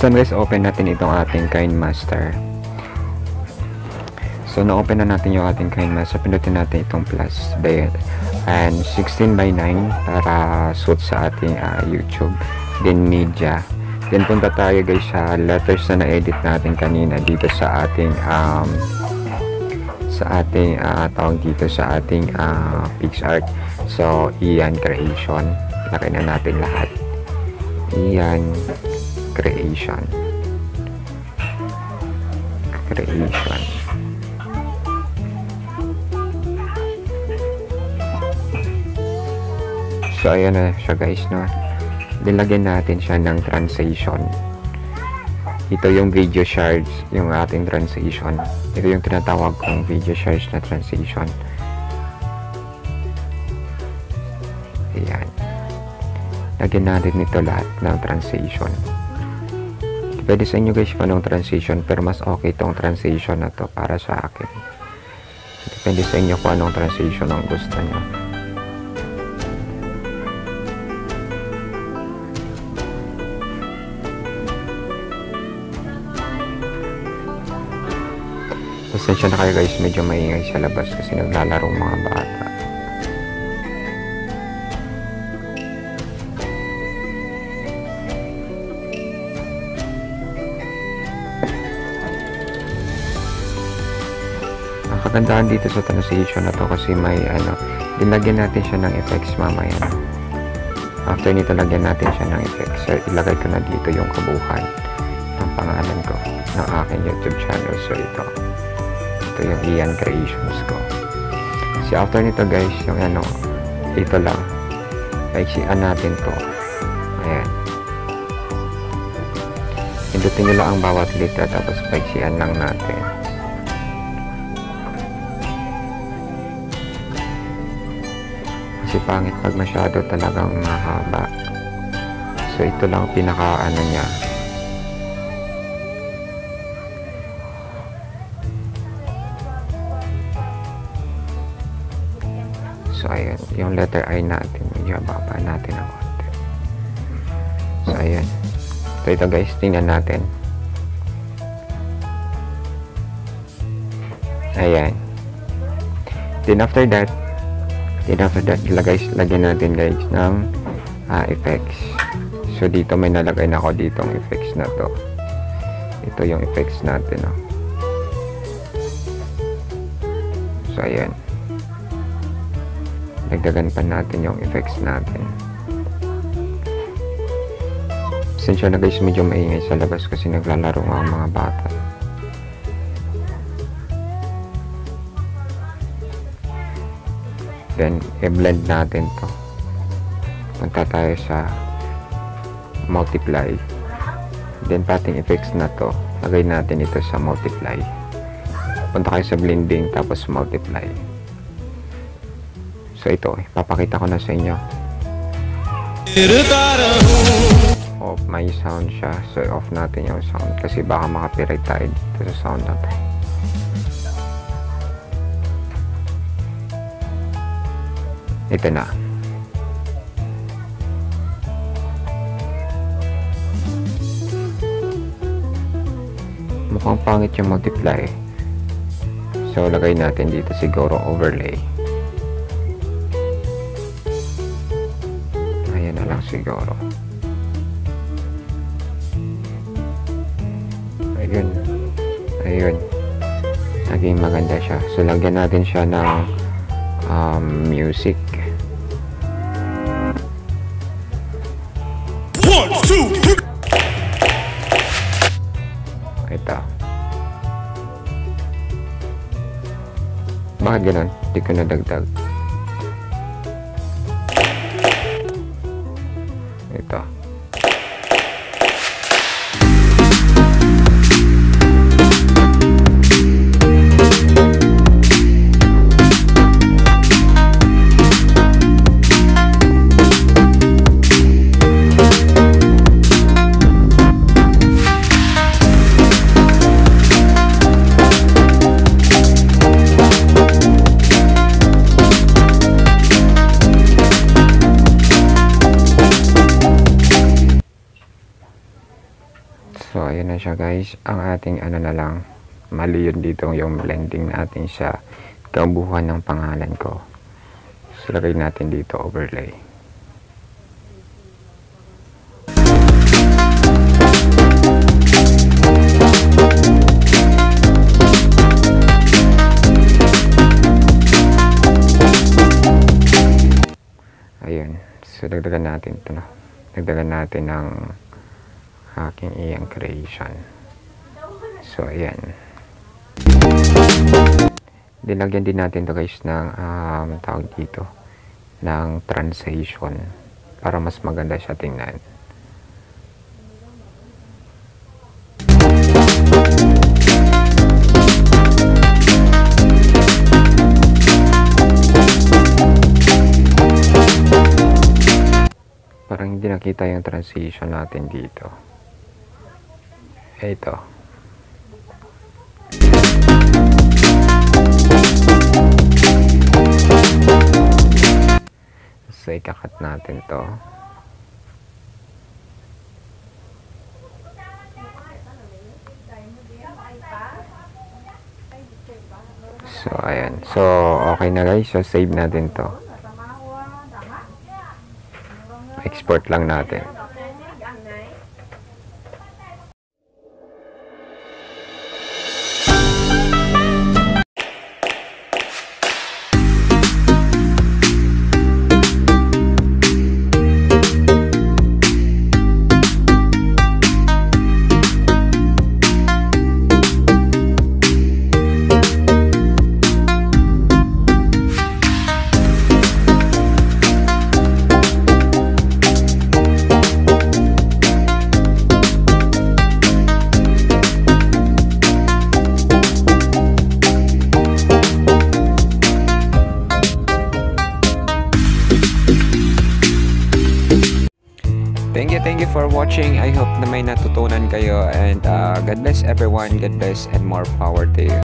Basta guys, open natin itong ating KineMaster. So na-open na natin yung ating KineMaster. Pindutin natin itong plus and 16:9 para suit sa ating YouTube. Then media. Then punta tayo guys sa letters na na-edit natin kanina dito sa ating tawag dito sa ating PixArt. So iyan creation. Lagay na natin lahat. Iyan creation. So ayan na siya guys, no. Dilagyan natin siya ng transition. Ito yung video shards, yung ating transition. Ito yung tinatawag kong video shards na transition. Ayan. Lagyan natin nito lahat ng transition. Pwede sa inyo guys kung anong transition, pero mas okay itong transition na to para sa akin. Depende sa inyo kung anong transition ang gusto nyo. Pasensya na kayo guys, medyo maingay sa labas kasi naglalaro mga bata. Ang kagandahan dito sa transition na to kasi may dilagyan natin siya ng effects mamaya. After nito, lagyan natin siya ng effects. So, ilagay ko na dito yung kabuuan ng pangalan ko ng aking YouTube channel. So ito yung Ian Creations ko. So after nito guys, yung ito lang, paiksian natin to. Ayan, pindutin nyo lang ang bawat letter tapos paiksian lang natin. Kasi pangit pag masyado talagang mahaba. So ito lang pinaka niya. So ayan, yung letter I natin, medyo baba natin ang konti. So ayan. So ito guys, tingnan natin. Ayan. Then after that, lagyan natin guys ng effects. So dito may nalagay na ako ditong effects na to. Ito yung effects natin, oh. So ayan. Dagdagan pa natin yung effects natin. Pasensya na guys, medyo maingay sa labas kasi naglalaro nga ang mga bata. Then i-blend natin to. Punta tayo sa multiply. Then pating effects na to, lagay natin ito sa multiply. Punta kayo sa blending tapos multiply. So ito, papakita ko na sa inyo. Off may sound siya. So off natin yung sound kasi baka makapiright tayo dito sa sound na to. Ito na. Mukhang pangit yung multiply. So lagay natin dito siguro overlay. Siguro. Ayun. Naging maganda siya. So lagyan natin siya ng music. 1, 2, 3. Ito. Bakit ganun? Hindi ko nadagdag. Ito. siya guys, ang ating ano na lang, mali yun dito yung blending natin sa kabuuan ng pangalan ko. So lagay natin dito overlay. Ayun, so dagdagan natin ito na. Dagdagan natin ng aking iyang creation. So ayan, dinagyan din natin to guys ng tawag dito ng transition para mas maganda siya tingnan. Parang hindi nakita yung transition natin dito. Ito. So, ikakat natin to. So, ayan. So, okay na guys. So, save natin to. Export lang natin. Thank you for watching. I hope na may natutunan kayo, and God bless everyone. God bless and more power to you.